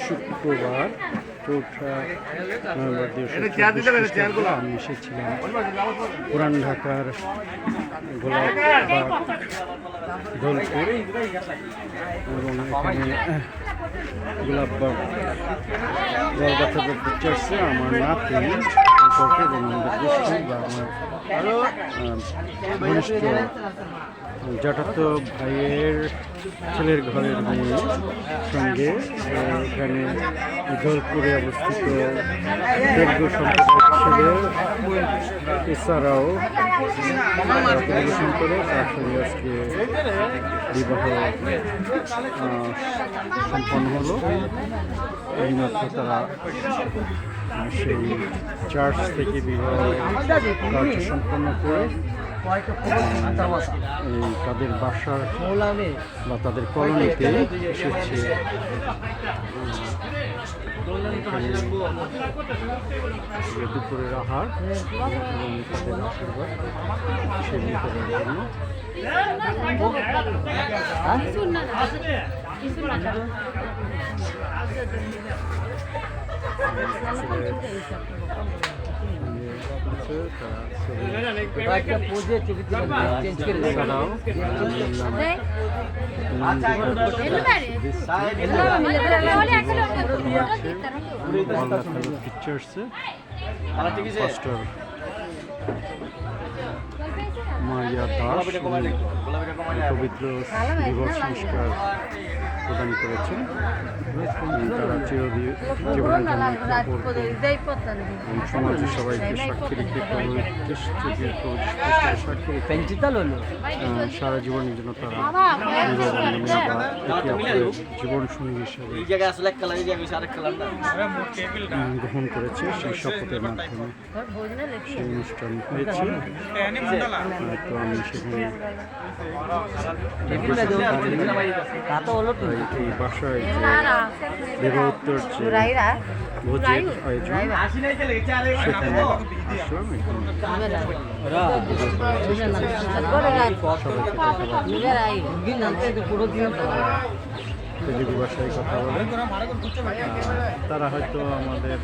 শুক্রবার 4 নভেম্বর 2024 আমি এসেছিলাম পুরান ঢাকার গোলাপবাগ ধোলপুর এবং এখানে গোলাপবাগ জলগাছা পিকচার্সে আমার নাতি সম্পর্কে এবং আমাদের গোষ্ঠী বা আমার ঘনিষ্ঠ জ্যাঠাতো ভাইয়ের ছেলের ঘরের মেয়ের সঙ্গে এখানে ধোলপুরে অবস্থিত তেলুগু সম্প্রদায়ের ছেলে এছাড়াও পরিবেশন করে তার সঙ্গে আজকে বিবাহ সম্পন্ন হলো। এইমাত্র তারা সেই চার্চ থেকে বিবাহ কার্য সম্পন্ন করে তাদের বাসার বা তাদের কলোনিতে এসেছে। দুপুরের আহার এবং তাদের আশীর্বাদ সেবন করার জন্য পিকচার্সে মারিয়া দাস পবিত্র বিবাহ সংস্কার প্রদান করেছেন। তারা চিরজীবনের সমাজের সবাইকে সাক্ষী রেখে সারা জীবনের জন্য তারা জীবন সঙ্গী হিসেবে গ্রহণ করেছে। সেই শপথের মাধ্যমে সেই অনুষ্ঠান হয়েছে। তো আমি সেখানে এই বাসায় বিবাহোত্তর ভোজের আয়োজন সেখানে আসলাম। তেলুগু ভাষায় কথা বলে। তারা হয়তো আমাদের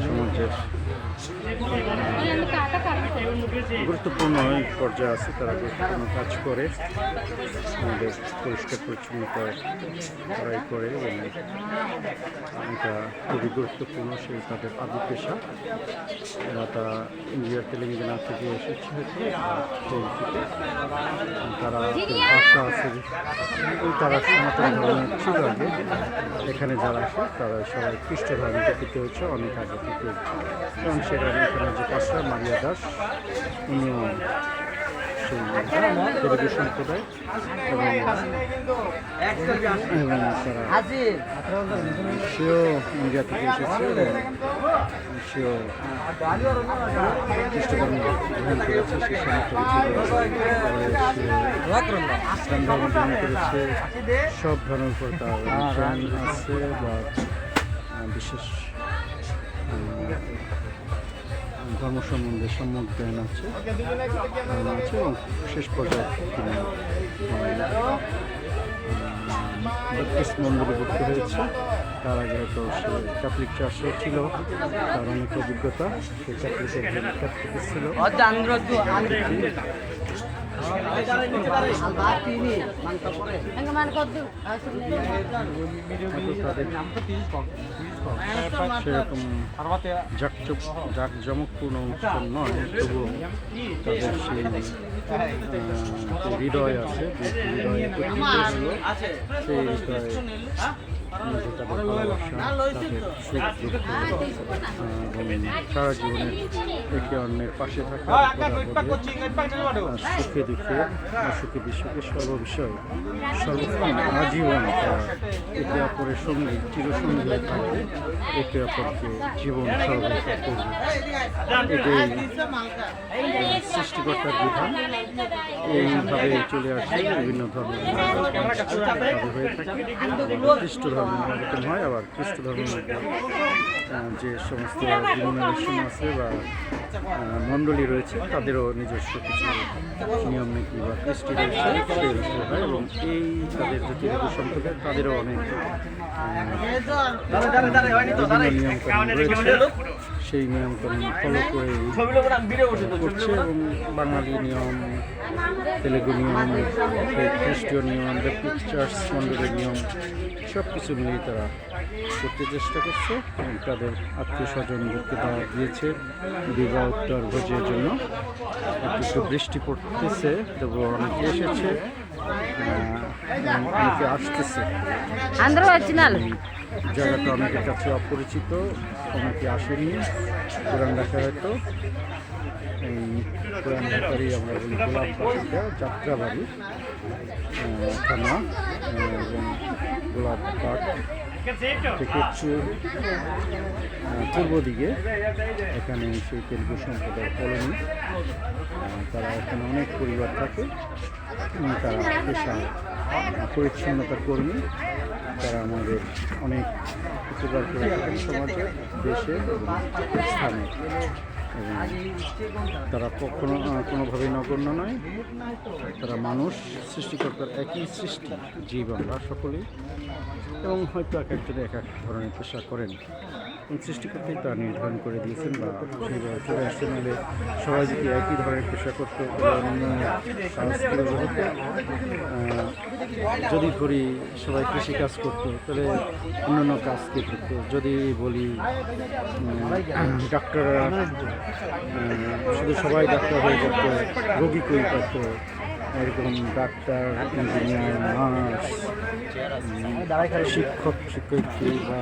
সমাজের গুরুত্বপূর্ণ পর্যায়ে আছে। তারা গুরুত্বপূর্ণ কাজ করে, আমাদের পরিষ্কার পরিচ্ছন্নতা তারাই করে এবং এটা খুবই গুরুত্বপূর্ণ। সেই তাদের আদি পেশা। তারা ইন্ডিয়ার তেলেঙ্গানা থেকে এসেছে হয়তো থেকে তারা আশা আছে যে তারা সনাতন ধর্মের ছিল আগে। এখানে যারা আসে তারা সবাই খ্রিস্ট ধর্মে প্রকৃত হয়েছে অনেক আগে থেকে। এবং সেখানে এখানে যে পাশা মারিয়া দাস উনিও সেই তেলুগু সম্প্রদায় এবং সেও ইন্ডিয়া থেকে এসেছে এবং সেও খ্রিস্ট ধর্ম গ্রহণ করেছে। সে ইসলাম ধর্ম গ্রহণ করেছে। সব ধর্মের উপর তার জ্ঞান আছে বা বিশেষ ধর্ম সম্বন্ধে সম্যক জ্ঞান আছে এবং শেষ পর্যায়ে তিনি বাপ্তিস্ম মন্দিরে ভর্তি হয়েছে। তার আগে হয়তো সে ক্যাথলিক চার্চে ছিল, তার অনেক অভিজ্ঞতা। সে ক্যাথলিক ছিল। সেরকম জাঁকজমকপূর্ণ অনুষ্ঠান নয়, তবুও তাদের সেই হৃদয় আছে, হৃদয়ে হলো সেই তাদের ভালোবাসা, তাদের সুখ দুঃখ এবং সারা জীবনের একে অন্যের পাশে থাকা, সুখে দুঃখে অসুখে বিসুখে সর্ববিষয়ে সর্বক্ষণ আজীবন তারা একে অপরের সঙ্গে চিরসঙ্গী হয়ে থাকবে, একে অপরকে জীবন সহযোগিতা করবে। এটাই সৃষ্টিকর্তার বিধান। এইভাবে চলে আসছে বিভিন্ন ধর্মের হয়ে থাকে। খ্রিস্ট ধর্মের এরকম হয়, আবার খ্রিস্ট ধর্মের মধ্যে যে সমস্ত ডিনোমিনেশন আছে বা মণ্ডলী রয়েছে তাদেরও নিজস্ব কিছু নিয়ম নীতি বা কৃষ্টি রয়েছে সেই বিষয় হয়, এবং এই তাদের যে তেলুগু সম্প্রদায় তাদেরও অনেক বিভিন্ন নিয়মকানুন রয়েছে। সেই নিয়মকানুন ফলো করে করছে, এবং বাঙালি নিয়ম, তেলেগু নিয়ম, খ্রিস্টীয় নিয়ম, ব্যাপটিস্ট চার্চ মণ্ডলের নিয়ম সব কিছু মিলিয়ে তারা করতে চেষ্টা করছে, এবং তাদের আত্মীয় স্বজনদেরকে তারা দিয়েছে বিবাহ উত্তর ভোজের জন্য। একটু বৃষ্টি পড়তেছে, তবু অনেকে এসেছে, অনেকে আসতেছে। জায়গাটা অনেকের কাছে অপরিচিত, অনেকে আসেনি। পুরান ঢাকা হয়তো এই পুরান ঢাকারই আমরা বলি গোলাপবাড়িটা যাত্রাবাড়ি থানা, এবং গোলাপবাগ থেকে একটু পূর্ব দিকে এখানে সেই তেলুগু সম্প্রদায়ের কলোনি। তারা এখানে অনেক পরিবার থাকে, এবং তারা পেশা পরিচ্ছন্নতা কর্মী। তারা আমাদের অনেক উপকার করে থাকেন সমাজে, দেশে এবং স্থানে, এবং তারা কখনো কোনোভাবেই নগণ্য নয়। তারা মানুষ, সৃষ্টিকর্তার একই সৃষ্টি, জীব আমরা সকলেই, এবং হয়তো এক একজনে এক এক ধরনের পেশা করেন, এবং সৃষ্টিকর্তাই তা নির্ধারণ করে দিয়েছেন বা সেইভাবে চলে আসছে। নাহলে সবাই যদি একই ধরনের পেশা করতো, সংস্কৃতি হতো। যদি ধরি সবাই কৃষিকাজ করতো, তাহলে অন্যান্য কাজ কে করতো। যদি বলি ডাক্তাররা শুধু সবাই ডাক্তার হয়ে যেত, রোগী কই পাত, এরকম ডাক্তার, ইঞ্জিনিয়ার, নার্স, শিক্ষক, শিক্ষয়িত্রী বা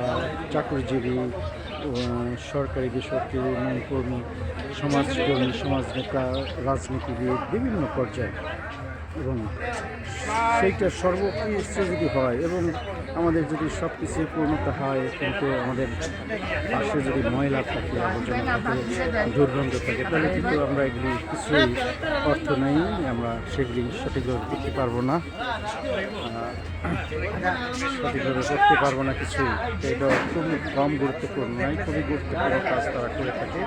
চাকরিজীবী, সরকারি বেসরকারি উন্নয়ন কর্মী, সমাজকর্মী, সমাজ নেতা, রাজনীতিবিদ, বিভিন্ন পর্যায়ে, এবং সেইটা সর্বক্ষেত্রে যদি হয়, এবং আমাদের যদি সব কিছু পূর্ণতা হয়, কিন্তু আমাদের পাশে যদি ময়লা থাকে, আবর্জনা থাকে, দুর্গন্ধ থাকে, তাহলে কিন্তু আমরা এগুলি কিছুই অর্থ নেই, আমরা সেগুলি সঠিকভাবে করতে পারবো না, সঠিকভাবে করতে পারবো না কিছুই। এটা খুবই কম গুরুত্বপূর্ণ নয়, খুবই গুরুত্বপূর্ণ কাজ তারা করে থাকে।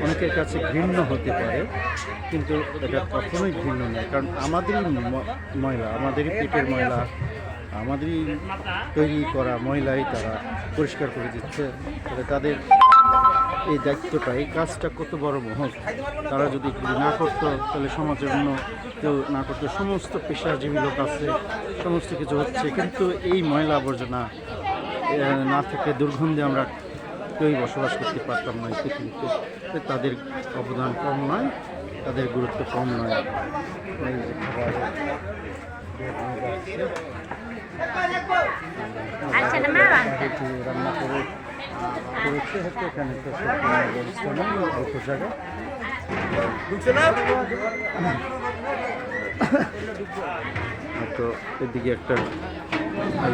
অনেকের কাছে ঘৃণ্য হতে পারে, কিন্তু এটা কখনোই ঘৃণ্য নয়, কারণ আমাদেরই ময়লা, আমাদেরই পেটের ময়লা, আমাদেরই তৈরি করা ময়লাই তারা পরিষ্কার করে দিচ্ছে। তাহলে তাদের এই দায়িত্বটা, এই কাজটা কত বড় মহৎ। তারা যদি না করতো, তাহলে সমাজের অন্য কেউ না করতো। সমস্ত পেশাজীবী লোক আছে, সমস্ত কিছু হচ্ছে, কিন্তু এই ময়লা আবর্জনা না থেকে দুর্গন্ধে আমরা কেউই বসবাস করতে পারতাম না এই পৃথিবীতে। তাদের অবদান কম নয়, তাদের গুরুত্ব কম নয়। এই রান্না করেছে হচ্ছে এখানে তো ব্যবস্থা নেই, অল্প জায়গা। তো এদিকে একটা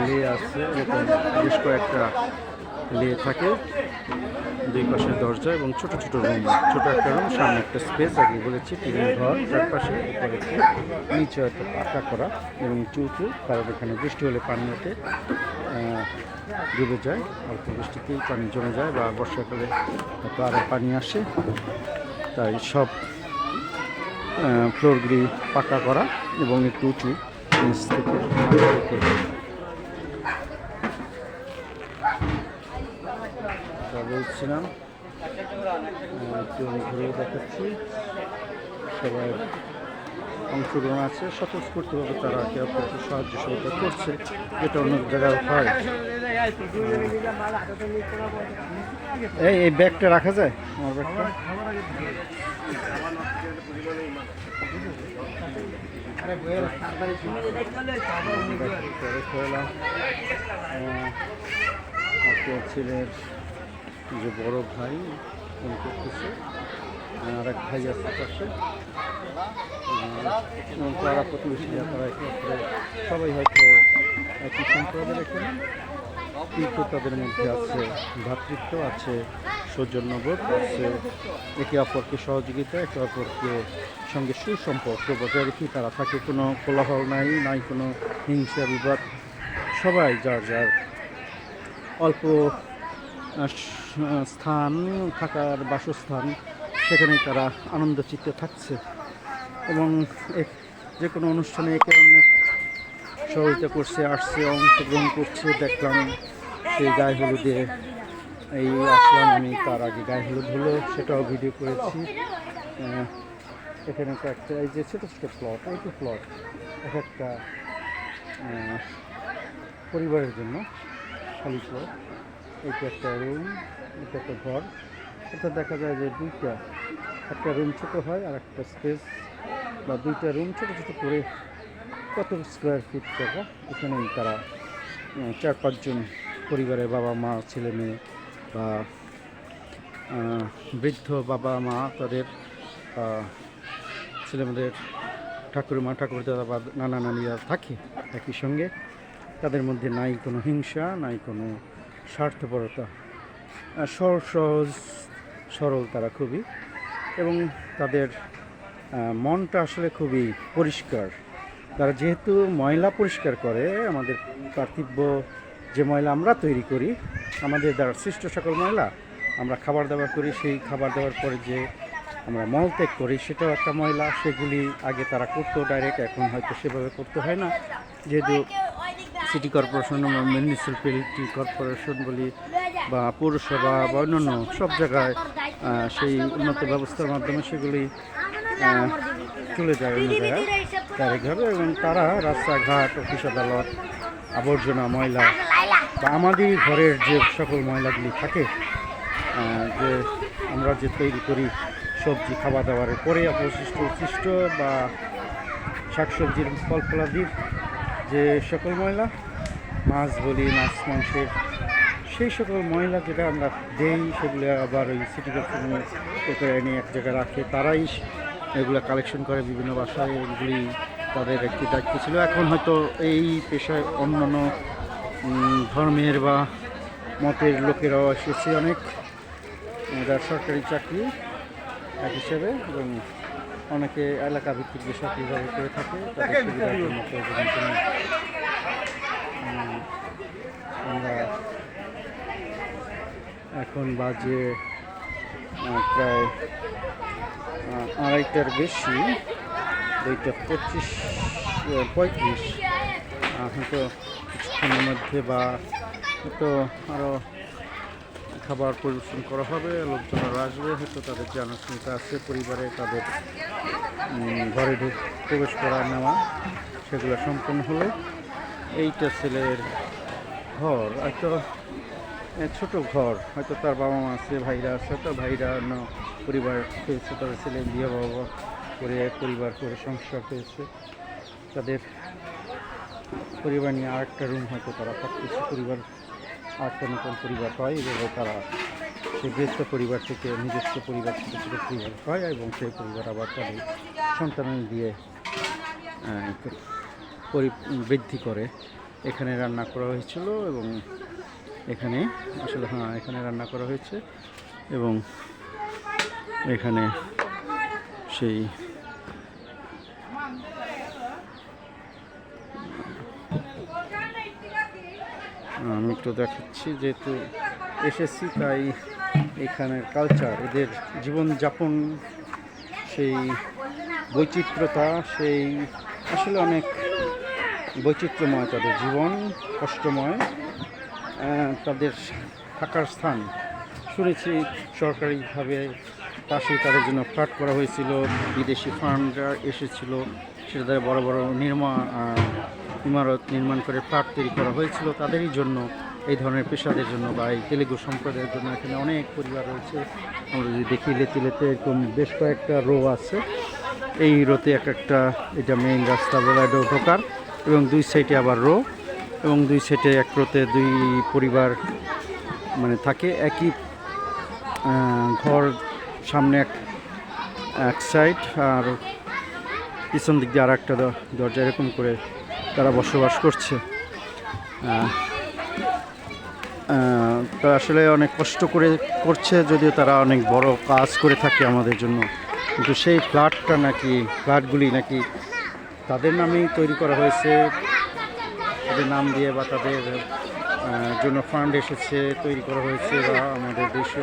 লে আছে, এরকম বেশ কয়েকটা লে থাকে, দুই পাশে দরজা এবং ছোট ছোট রুম, ছোট একটা রুম, সামনে একটা স্পেস, আগে বলেছি টিনের ঘর, চারপাশে উপরে নিচে হয়তো পাকা করা এবং চুঁচু, কারণ এখানে বৃষ্টি হলে পানি ওঠে, ডুবে যায়, অল্প বৃষ্টিতেই পানি জমে যায়, বা বর্ষাকালে হয়তো আরও পানি আসে। তাই সব ফ্লোরগুলি পাকা করা এবং একটু উঁচু নিচ থেকে। বলছিলাম একটু ঘুরে দেখাচ্ছি, সবাই অংশগ্রহণ আছে, স্বতঃস্ফূর্তভাবে তারা কেউ সাহায্য সহযোগিতা করছে, যেটা অন্য জায়গায় হয়। এই ব্যাগটা রাখা যায়, আমার ব্যাগটা ছেলের যে বড় ভাই ফোন করতেছে, আর এক ভাই আসতে পারছে, এবং তারা প্রতিবেশীরা, তারা একে অপরে সবাই হয়তো একই সম্প্রদায়ের। এখানে কিন্তু তাদের মধ্যে আছে ভ্রাতৃত্ব, আছে সৌজন্যবোধ, আছে একে অপরকে সহযোগিতা, একে অপরকে সঙ্গে সুসম্পর্ক বজায় রেখে তারা থাকে। কোনো কোলাহল নাই কোনো হিংসা বিবাদ, সবাই যার যার অল্প স্থান, থাকার বাসস্থান, সেখানেই তারা আনন্দ চিত্তে থাকছে এবং যে কোনো অনুষ্ঠানে একে অনেক সহযোগিতা করছে, আসছে, অংশগ্রহণ করছে। দেখলাম সেই গায়ে হলুদে এই আসলাম আমি, তার আগে গায়ে হলুদ হলো সেটাও ভিডিও করেছি। এখানে একটা এই যে ছোটো ছোটো প্লট, এই তো প্লট এক একটা পরিবারের জন্য খালি প্লট। এইটা একটা রুম, এটা একটা ঘর। অর্থাৎ দেখা যায় যে একটা রুম ছোটো হয় আর একটা স্পেস বা দুইটা রুম ছোটো ছোটো করে কত স্কোয়ার ফিট টাকা এখানেই তারা 4-5 জন পরিবারের বাবা মা ছেলে মেয়ে বা বৃদ্ধ বাবা মা তাদের ছেলেমেয়েদের ঠাকুরমা ঠাকুরদাদা বা নানা নানিরা থাকে একই সঙ্গে। তাদের মধ্যে নাই কোনো হিংসা, নাই কোনো স্বার্থপরতা, সহজ সরল তারা খুবই, এবং তাদের মনটা আসলে খুবই পরিষ্কার। তারা যেহেতু ময়লা পরিষ্কার করে, আমাদের পার্থিব যে ময়লা আমরা তৈরি করি, আমাদের দ্বারা সৃষ্ট সকল ময়লা আমরা খাবার দাবার করি, সেই খাবার দাবার পরে যে আমরা মলত্যাগ করি সেটাও একটা ময়লা। সেগুলি আগে তারা করতো ডাইরেক্ট, এখন হয়তো সেভাবে করতে হয় না, যেহেতু সিটি কর্পোরেশন বা মিউনিসিপ্যালিটি কর্পোরেশন বলি বা পৌরসভা বা অন্যান্য সব জায়গায় সেই উন্নত ব্যবস্থার মাধ্যমে সেগুলি চলে যায় অন্য জায়গায় ডাইরেক্টভাবে, এবং তারা রাস্তাঘাট, অফিস আদালত, আবর্জনা ময়লা বা আমাদের ঘরের যে সকল ময়লাগুলি থাকে, যে আমরা যে তৈরি করি সবজি খাওয়া দাওয়ার পরে অবশিষ্ট বা শাকসবজির ফল ফলাদির যে সকল ময়লা, মাছ বলি, মাছ মাংসের সেই সকল ময়লা যেটা আমরা দেই, সেগুলো আবার ওই সিটি কর্পোরেশনের করে এনে এক জায়গায় রাখে। তারাই এগুলো কালেকশন করে বিভিন্ন বাসায়, এগুলি তাদের একটি দায়িত্ব ছিল। এখন হয়তো এই পেশায় অন্যান্য ধর্মের বা মতের লোকেরাও এসেছে অনেক, যার সরকারি চাকরি এক হিসেবে, এবং অনেকে এলাকা ভিত্তিক বেসরকারিভাবে করে থাকে তাদের সুবিধার জন্য প্রয়োজন। আমরা এখন বাজে প্রায় 2:30টার বেশি, 2:35 হয়তো কিছুক্ষণের মধ্যে বা হয়তো আরও খাবার পরিবেশন করা হবে, লোকজনরা আসবে, হয়তো তাদের জানার চিন্তা আছে পরিবারে, তাদের ঘরে প্রবেশ করা নেওয়া সেগুলো সম্পন্ন হলো। এইটা ছেলের ঘর, হয়তো ছোট ঘর, হয়তো তার বাবা মা আছে, ভাইরা আছে, তো ভাইরা অন্য পরিবার হয়েছে, তাদের ছেলে বিয়ে বাবা করে পরিবার করে সংসার হয়েছে, তাদের পরিবার নিয়ে আরেকটা রুম হয়তো তারা থাকতেছে, পরিবার আরেকটা নতুন পরিবার হয়, এবং তারা সেই ব্যস্ত পরিবার থেকে নিজস্ব পরিবার ছোটো ছোটো পরিবার হয়, এবং সেই পরিবার আবার তাদের সন্তান দিয়ে বৃদ্ধি করে। এখানে রান্না করা হয়েছিল, এবং এখানে আসলে এখানে রান্না করা হয়েছে, এবং এখানে সেই আমি একটু দেখাচ্ছি, যেহেতু এসেছি তাই এখানের কালচার, এদের জীবনযাপন, সেই বৈচিত্র্যতা, সেই আসলে অনেক বৈচিত্র্যময় তাদের জীবন, কষ্টময়। তাদের থাকার স্থান শুনেছি সরকারিভাবে পাশেই তাদের জন্য ফ্ল্যাট করা হয়েছিল, বিদেশি ফান্ডরা এসেছিল, সেটা দ্বারা বড় বড় ইমারত নির্মাণ করে ফ্ল্যাট তৈরি করা হয়েছিল তাদেরই জন্য, এই ধরনের পেশাদের জন্য বা এই তেলেগু সম্প্রদায়ের জন্য। এখানে অনেক পরিবার রয়েছে, আমরা যদি দেখি লেতে এরকম বেশ কয়েকটা রো আছে। এই রোতে একটা এটা মেইন রাস্তা বলা ঢোকার, এবং দুই সাইডে আবার রো, এবং দুই সাইডে এক রোতে দুই পরিবার মানে থাকে, একই ঘর, সামনে এক সাইড আর পিছন দিক দিয়ে আর একটা দরজা, এরকম করে তারা বসবাস করছে। তারা আসলে অনেক কষ্ট করে করছে, যদিও তারা অনেক বড় কাজ করে থাকে আমাদের জন্য, কিন্তু সেই ফ্ল্যাটগুলি নাকি তাদের নামেই তৈরি করা হয়েছে, তাদের নাম দিয়ে বা তাদের জন্য ফান্ড এসেছে, তৈরি করা হয়েছে, বা আমাদের দেশে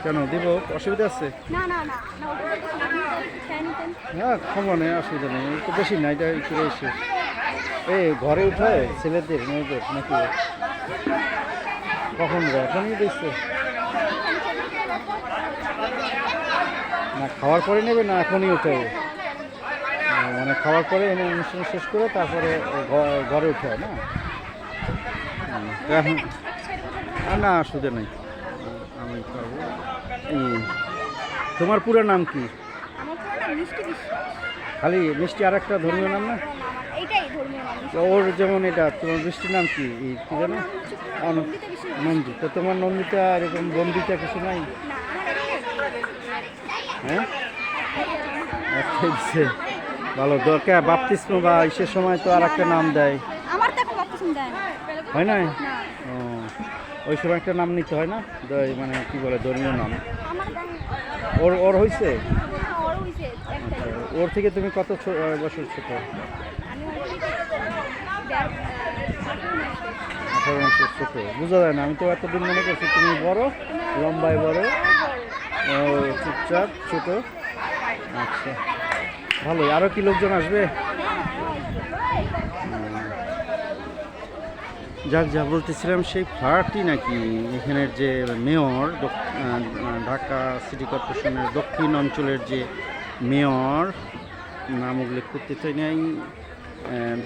কেন দিব? অসুবিধা আছে? না না না না ওটা বলতেছি না, আপনি যদি খেয়ে নিতেন। হ্যাঁ খাবো না, অসুবিধা নেই, তো বেশি না, এটা একটু এসে এই ঘরে উঠায় ছেলেদের মেয়েদের নাকি কখন দেয়? এখনই দিচ্ছে না, খাওয়ার পরে নেবে না এখনই উঠাবে? মানে খাওয়ার পরে এনে অনুষ্ঠান শেষ করে তারপরে ঘরে উঠায় না? এখন না অসুবিধা নেই, আমি পারবো। তোমার পুরো নাম কি? আমার পুরো নাম মিষ্টি বিশ্বাস। খালি মিষ্টি আর একটা ধর্মীয় নাম না? এইটাই ধর্মীয় নাম। ওর যেমন এটা, তোমার বৃষ্টির নাম কি? এই কি ওর জানো? নাম হচ্ছে নন্দিতা বিশ্বাস। নন্দী। তো তোমার নন্দিতা এরকম বন্দিতা কিছু নাই? না আমার হ্যাঁ আচ্ছা, দিচ্ছে। ভালো দরকার বাপ্তিস্ম বা ইসের সময় তো আর একটা নাম দেয়, আমার তো এখন বাপ্তিস্ম দেয় না। হয় না? না ও ওই সময় একটা নাম নিতে হয় না, মানে কি বলে ধর্মীয় নাম? আমার দেয় না। ওর ওর হয়েছে? হ্যাঁ, ওর হইছে একটাই। ওর থেকে তুমি কত বছর ছোট? আমি হচ্ছে 18 মাসের ছোট, বোঝা যায় না, আমি তো এতদিন মনে করছি তুমি বড়, লম্বায় বড়, ও চুপচাপ ছোট। আচ্ছা ভালোই। আরও কি লোকজন আসবে? যাক, যা বলতেছিলাম সেই ফ্ল্যাটটি নাকি এখানের যে মেয়র, ঢাকা সিটি কর্পোরেশনের দক্ষিণ অঞ্চলের যে মেয়র, নাম উল্লেখ করতে চাই নাই,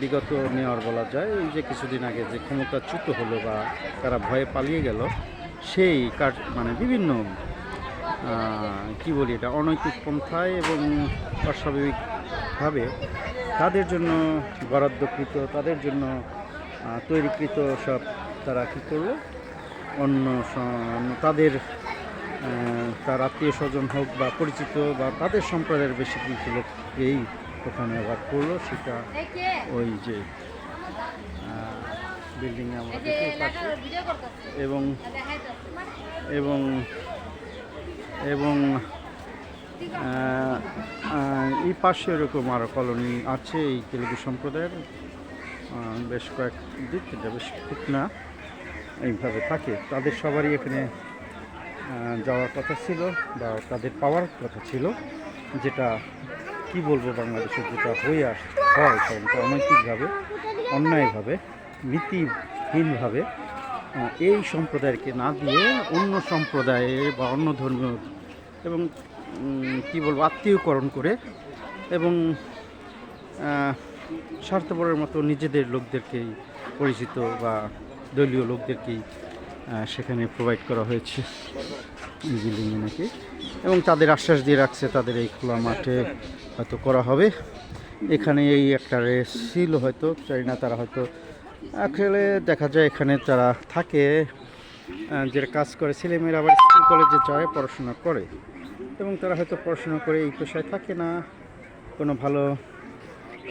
বিগত মেয়র বলা যায়, এই যে কিছুদিন আগে যে ক্ষমতাচ্যুত হলো বা তারা ভয়ে পালিয়ে গেল, সেই মানে বিভিন্ন কি বলি এটা, অনৈতিক পন্থায় এবং অস্বাভাবিকভাবে তাদের জন্য বরাদ্দকৃত, তাদের জন্য তৈরিকৃত সব তারা কী করলো, অন্য তাদের তার আত্মীয় স্বজন হোক বা পরিচিত বা তাদের সম্প্রদায়ের বেশি কিছু লোককেই ওখানে আবার করলো। সেটা ওই যে বিল্ডিংয়ে আমরা দেখতে পাচ্ছি, এবং এবং এবং এই পাশে এরকম আরও কলোনি আছে এই তেলুগু সম্প্রদায়ের, বেশ কয়েক দিক, এটা বেশ ঠিক না এইভাবে থাকে। তাদের সবারই এখানে যাওয়ার কথা ছিল বা তাদের পাওয়ার কথা ছিল, যেটা কি বলবো, বাংলাদেশের যেটা হয়ে হয় সেটা অনৈতিকভাবে, অন্যায়ভাবে, নীতিহীনভাবে এই সম্প্রদায়কে না দিয়ে অন্য সম্প্রদায়ে বা অন্য ধর্মীয় এবং কি বলবো আত্মীয়করণ করে এবং স্বার্থপরের মতো নিজেদের লোকদেরকেই, পরিচিত বা দলীয় লোকদেরকেই সেখানে প্রোভাইড করা হয়েছে এই বিল্ডিংয়ে নাকি, এবং তাদের আশ্বাস দিয়ে রাখছে তাদের এই খোলা মাঠে হয়তো করা হবে। এখানে এই একটা রেস ছিল, হয়তো চাই না, তারা হয়তো আসলে দেখা যায় এখানে তারা থাকে, যারা কাজ করে, ছেলেমেয়েরা আবার স্কুল কলেজে যায়, পড়াশোনা করে, এবং তারা হয়তো পড়াশোনা করে এই পেশায় থাকে না, কোনো ভালো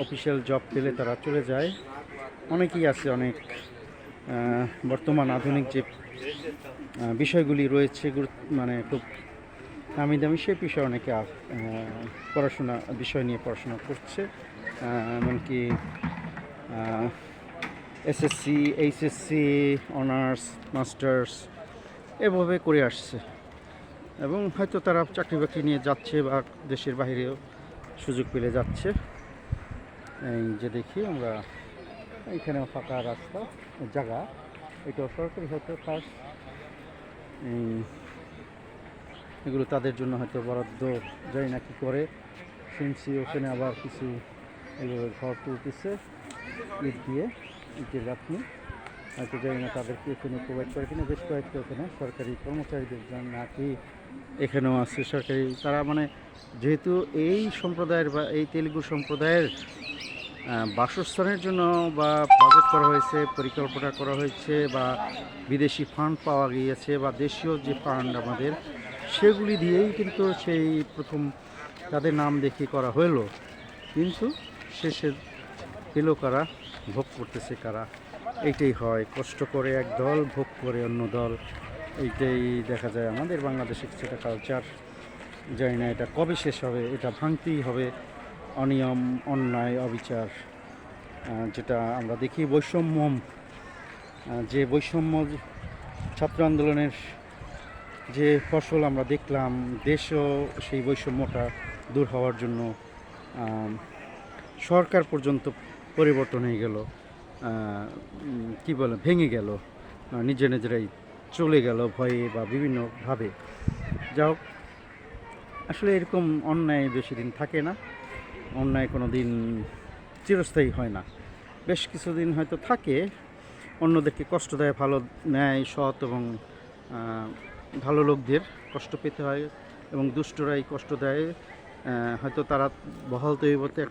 অফিসিয়াল জব পেলে তারা চলে যায়। অনেকেই আছে, অনেক বর্তমান আধুনিক যে বিষয়গুলি রয়েছে, মানে খুব নামি দামি, সেই বিষয়ে অনেকে পড়াশোনা বিষয় নিয়ে পড়াশোনা করছে, এমনকি এসএসসি, এইচএসসি, অনার্স, মাস্টার্স এভাবে করে আসছে, এবং হয়তো তারা চাকরি বাকরি নিয়ে যাচ্ছে বা দেশের বাইরেও সুযোগ পেলে যাচ্ছে। এই যে দেখি আমরা এইখানেও ফাঁকা রাস্তা জায়গা, এটাও সরকারি হয়তো কাজ, এগুলো তাদের জন্য হয়তো বরাদ্দ যায় না কি করে শুনছি। ওখানে আবার কিছু এগুলো ঘর তুলতেছে ইট দিয়ে, ইটের গাঁথনি, হয়তো জানি না তাদেরকে এখানে প্রোভাইড করে কিনা। বেশ কয়েকটা ওখানে সরকারি কর্মচারীদের নাকি এখানেও আছে সরকারি, তারা মানে যেহেতু এই সম্প্রদায়ের বা এই তেলুগু সম্প্রদায়ের বাসস্থানের জন্য বা বাজেট করা হয়েছে, পরিকল্পনা করা হয়েছে, বা বিদেশি ফান্ড পাওয়া গিয়েছে, বা দেশীয় যে ফান্ড আমাদের, সেগুলি দিয়েই কিন্তু সেই প্রথম তাদের নাম দেখে করা হলো, কিন্তু শেষে পেল কারা, ভোগ করতেছে কারা? এইটাই হয়, কষ্ট করে এক দল, ভোগ করে অন্য দল, এইটাই দেখা যায় আমাদের বাংলাদেশে সেটা কালচার। জানি না এটা কবে শেষ হবে, এটা ভাঙতেই হবে। অনিয়ম, অন্যায়, অবিচার, যেটা আমরা দেখি, বৈষম্য, যে বৈষম্য ছাত্র আন্দোলনের যে ফসল আমরা দেখলাম, দেশও সেই বৈষম্যটা দূর হওয়ার জন্য সরকার পর্যন্ত পরিবর্তন হয়ে গেল, কি বলে ভেঙে গেল, নিজেরাই চলে গেল ভয়ে বা বিভিন্নভাবে। যাও, আসলে এরকম অন্যায় বেশি দিন থাকে না, অন্যায় কোনো দিন চিরস্থায়ী হয় না, বেশ কিছুদিন হয়তো থাকে, অন্যদেরকে কষ্ট দেয়, ভালো ন্যায় সৎ এবং ভালো লোকদের কষ্ট পেতে হয় এবং দুষ্টরাই কষ্ট দেয়। হয়তো তারা বহাল তৈবতে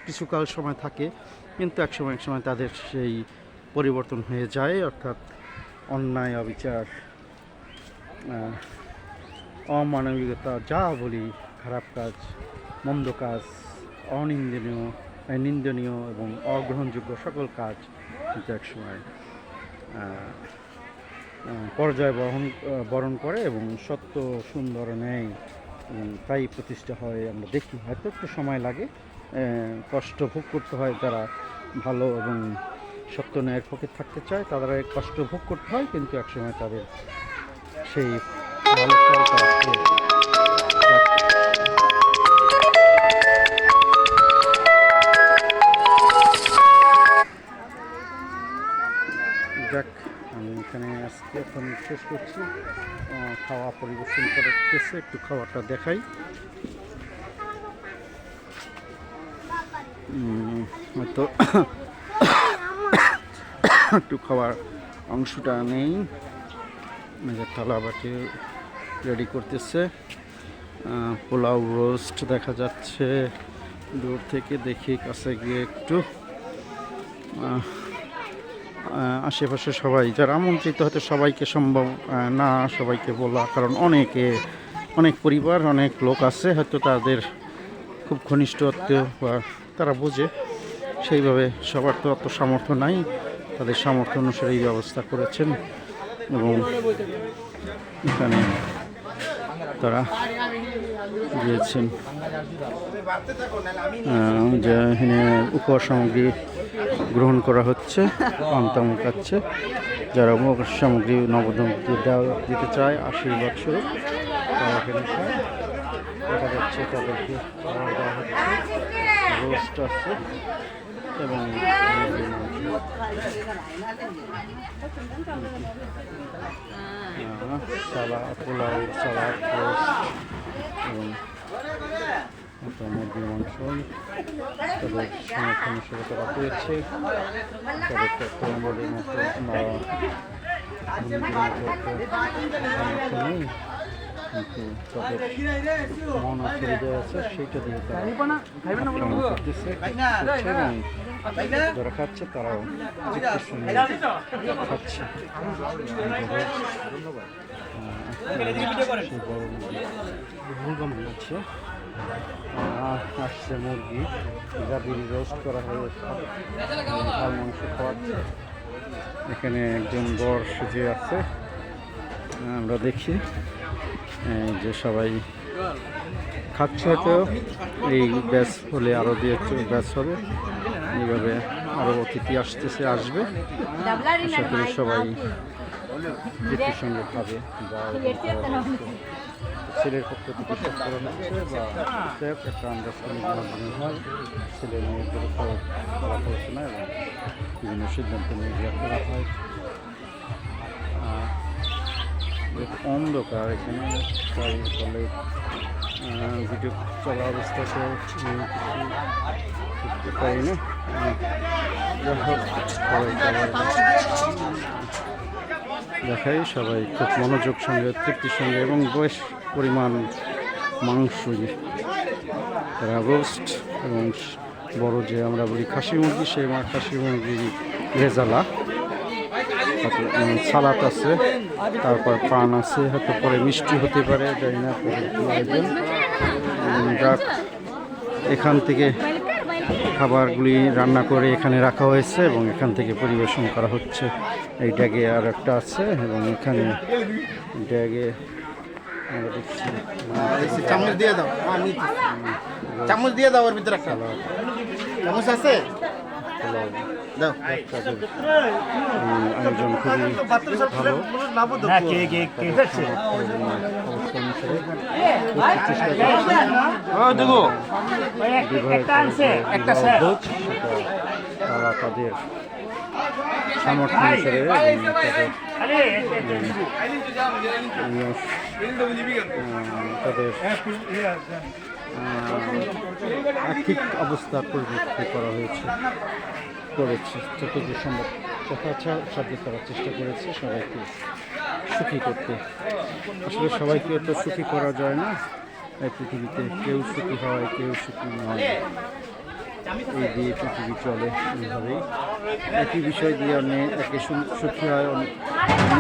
কিছুকাল সময় থাকে, কিন্তু এক সময় তাদের সেই পরিবর্তন হয়ে যায়, অর্থাৎ অন্যায়, অবিচার, অমানবিকতা, যা বলি, খারাপ কাজ, মন্দ কাজ, নিন্দনীয় এবং অগ্রহণযোগ্য সকল কাজ কিন্তু একসময় পর্যায় বরণ করে এবং সত্য, সুন্দর, ন্যায় তাই প্রতিষ্ঠা হয়। আমরা দেখি হয়তো একটু সময় লাগে, কষ্ট ভোগ করতে হয়, যারা ভালো এবং সত্য ন্যায়ের পক্ষে থাকতে চায় তাদের কষ্ট ভোগ করতে হয়, কিন্তু একসময় তাদের সেই ভালো ফলটা আসে। যাক, আমি এখানে আজকে এখন শেষ করছি, খাওয়া পরিবেশন করতেছে, একটু খাওয়াটা দেখাই। হয়তো একটু খাওয়ার অংশটা নেই, থালা বাটি রেডি করতেছে, পোলাও রোস্ট দেখা যাচ্ছে দূর থেকে, দেখি কাছে গিয়ে একটু। আশেপাশে সবাই যারা আমন্ত্রিত, হয়তো সবাইকে সম্ভব না সবাইকে বলা, কারণ অনেক পরিবার, অনেক লোক আছে, হয়তো তাদের খুব ঘনিষ্ঠ আত্মীয় বা তারা বোঝে, সেইভাবে সবার তো অত সামর্থ্য নাই, তাদের সামর্থ্য অনুসারে এই ব্যবস্থা করেছেন এবং এখানে তারা দিয়েছেন যে এখানে উপহার সামগ্রী গ্রহণ করা হচ্ছে, পান্তা মুখাচ্ছে, যারা উপহার সামগ্রী নবদম্পতি দিতে চায় আশীর্বাদ স্বরূপ, তারা এখানে দেখা যাচ্ছে তাদেরকে দেওয়া হচ্ছে, রোস্ট আছে এবং সালাদ, পোলাও, সালাদ, রোস্ট এবং মুরগির মাংস তাদের সমর্থন হিসেবে তারা পেয়েছে। তাদেরকে একটা আমাদের মতো সামর্থ্য নেই, কিন্তু তাদের মন হৃদয় আছে, সেইটা দিয়ে তারা করতেছে এবং যারা খাচ্ছে তারাও খাচ্ছে। আছে আসছে মুরগি, গাভীর রোস্ট করা হয়েছে, লাল মাংস খাওয়াচ্ছে। এখানে একজন বর সেজে আছে, আমরা দেখি যে সবাই খাচ্ছে, হয়তো এই ব্যাচ হলে আরও দিয়ে ব্যাচ হবে, এইভাবে আরও অতিথি আসবে, আশা করি সবাই তৃপ্তির সঙ্গে খাবে বা ছেলের পক্ষ থেকে সব করা হচ্ছে বা একটা আন্ডারস্ট্যান্ডিং মাধ্যমে হয়, ছেলে মেয়েদের উপর আলোচনা এবং বিভিন্ন সিদ্ধান্ত নিয়ে করা হয়। অন্ধকার এখানে, তাই বলে ভিডিও চলা অবস্থাতে কিছু করতে পারি না। দেখাই সবাই খুব মনোযোগ সঙ্গে, তৃপ্তির সঙ্গে এবং বেশ পরিমাণ মাংস, তারা রোস্ট এবং বড় যে আমরা বলি খাসি মুরগি, সেই খাসি মুরগির রেজালা, সালাদ আছে, তারপর পান আছে, হয়তো পরে মিষ্টি হতে পারে, জানি না যাক। এখান থেকে খাবারগুলি রান্না করে এখানে রাখা হয়েছে এবং এখান থেকে পরিবেশন করা হচ্ছে। এই ড্যাগে আর একটা আছে এবং এখানে ড্যাগে আমরা দেখছি চামচ দিয়ে দাও, চামচ দিয়ে দাও, ওর ভিতরে একটা চামচ আছে, পোলাও তাদের আয়োজন খুবই ভালো অবস্থা অনুসারে চেষ্টা করছে বিবাহ তারা তাদের সামর্থ্য অনুসারে তাদের আর্থিক অবস্থার পরিবর্তন করা করেছে যতদূর সম্ভব যথাসাধ্য করার চেষ্টা করেছে সবাইকে সুখী করতে। আসলে সবাইকে তো সুখী করা যায় না এই পৃথিবীতে, কেউ সুখী হয় কেউ সুখী নয়, এই দিয়ে পৃথিবী চলে এইভাবেই। একই বিষয় দিয়ে একে সুখী হয়,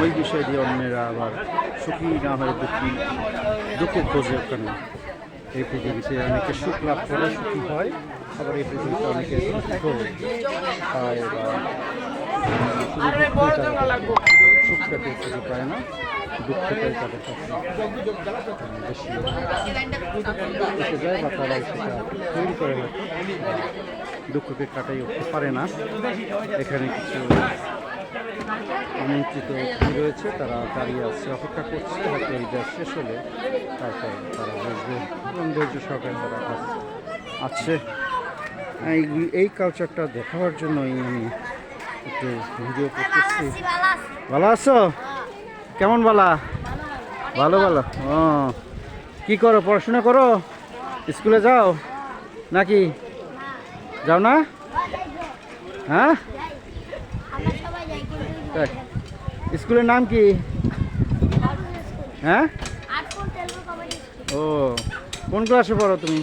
ওই বিষয় দিয়ে অন্যেরা আবার সুখী না হয় দুঃখ খোঁজে ওখানে। এই পৃথিবীতে অনেকে সুখ লাভ করে সুখী হয়, আবার এই পৃথিবীতে অনেকে দুঃখ পায় বা সুখটাকে খুঁজে পায় না, দুঃখটাই তাদের কাছে বেশি এসে যায় বা তারাই সেটা তৈরি করে হয়তো দুঃখকে কাটাই উঠতে পারে না। এখানে কিছু আমন্ত্রিত রয়েছে, তারা দাঁড়িয়ে আছে, অপেক্ষা করছে হয়তো ঈদের শেষ হলে তারপরে তারা বসবে এবং ধৈর্য সহকারে তারা আছে। এই কালচারটা দেখাবার জন্যই আমি একটু ভিডিও করতেছি। ভালো আছো? কেমন বালা? ভালো ভালো। ও কী করো, পড়াশোনা করো, স্কুলে যাও নাকি যাও না? হ্যাঁ, স্কুলের নাম কি? হ্যাঁ, ও কোন ক্লাসে পড়ো তুমি?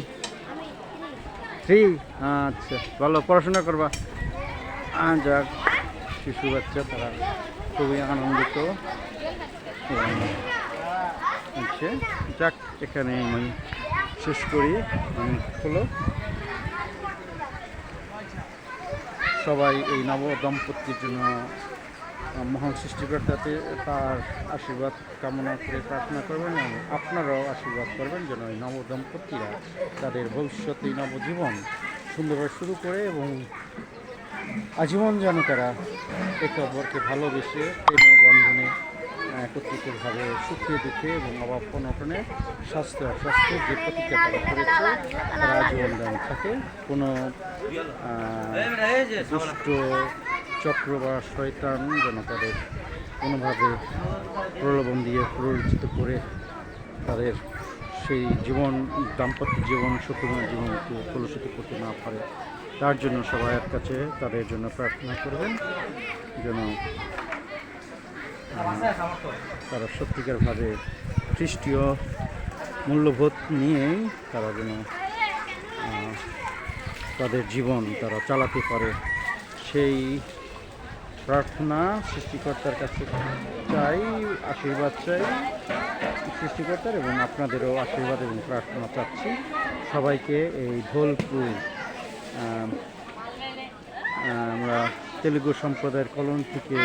3। আচ্ছা, ভালো পড়াশোনা করবা। যাক, শিশু বাচ্চা তারা খুবই আনন্দিত। আচ্ছা, যাক, এখানে আমি শেষ করি। হলো সবাই এই নব দম্পতির জন্য মহান সৃষ্টিকর্তাতে তার আশীর্বাদ কামনা করে প্রার্থনা করবেন এবং আপনারাও আশীর্বাদ করবেন যেন এই নব দম্পতিরা তাদের ভবিষ্যতে নবজীবন সুন্দরভাবে শুরু করে এবং আজীবন যেন তারা একে অপরকে ভালোবেসে প্রেমে বন্ধনে একত্রিতভাবে সুখে দুঃখে এবং অভাব অনটনে স্বাস্থ্য অস্বাস্থ্যের যে প্রতিজ্ঞা তারা করেছে তারা আজীবন যেন থাকে। কোনো দুষ্ট চক্র বা শয়তান যেন তাদের কোনোভাবে প্রলোভন দিয়ে প্ররোচিত করে তাদের সেই দাম্পত্য জীবন সুখময় জীবনকে কলুষিত করতে না পারে, তার জন্য সবাইয়ের কাছে তাদের জন্য প্রার্থনা করবেন যেন তারা সত্যিকারভাবে খ্রিস্টীয় মূল্যবোধ নিয়েই তারা যেন তাদের জীবন তারা চালাতে পারে, সেই প্রার্থনা সৃষ্টিকর্তার কাছে চাই, আশীর্বাদ চাই সৃষ্টিকর্তার এবং আপনাদেরও আশীর্বাদ এবং প্রার্থনা চাচ্ছি। সবাইকে এই ঢোলপুর আমরা তেলুগু সম্প্রদায়ের কলোন থেকে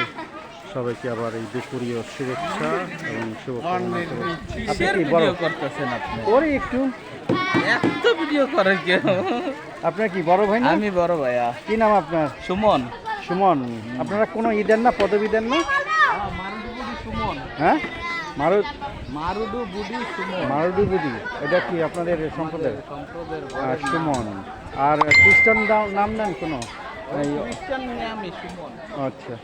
সবাইকে আবার এই দুপুরীয় শুভেচ্ছা এবং শুভকামনা করি। আপনি কি বড় করতেছেন? আপনি ওরে একটু এত ভিডিও করেন কেন? আপনার কি বড় ভাই না? আমি বড় ভাইয়া। কি নাম আপনার? সুমন। সুমন, আপনারা কোনো দেন না, পদবি দেন না? সুমন। হ্যাঁ, মারুডু বুডি, এটা কি আপনাদের সম্প্রদায়ের? সুমন। আর খ্রিস্টান নাম নেন কোনো? আচ্ছা,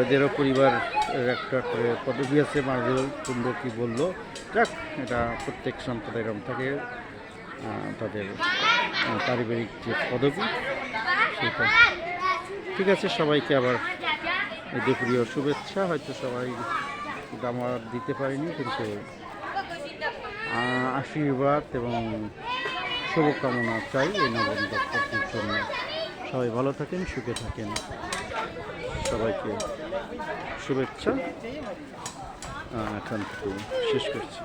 ওদেরও পরিবার একটা করে পদবি আছে, মারুল সুন্দর কি বললো। যাক, এটা প্রত্যেক সম্প্রদায়ের থাকে তাদের পারিবারিক যে পদবি সেটা। ঠিক আছে, সবাইকে আবার এই দুপুরীয় শুভেচ্ছা। হয়তো সবাই দামাত দিতে পারিনি, কিন্তু আশীর্বাদ এবং শুভকামনা চাই এই নবদম্পতির জন্য। সবাই ভালো থাকেন, সুখে থাকেন, সবাইকে শুভেচ্ছা। এখন শেষ করছি।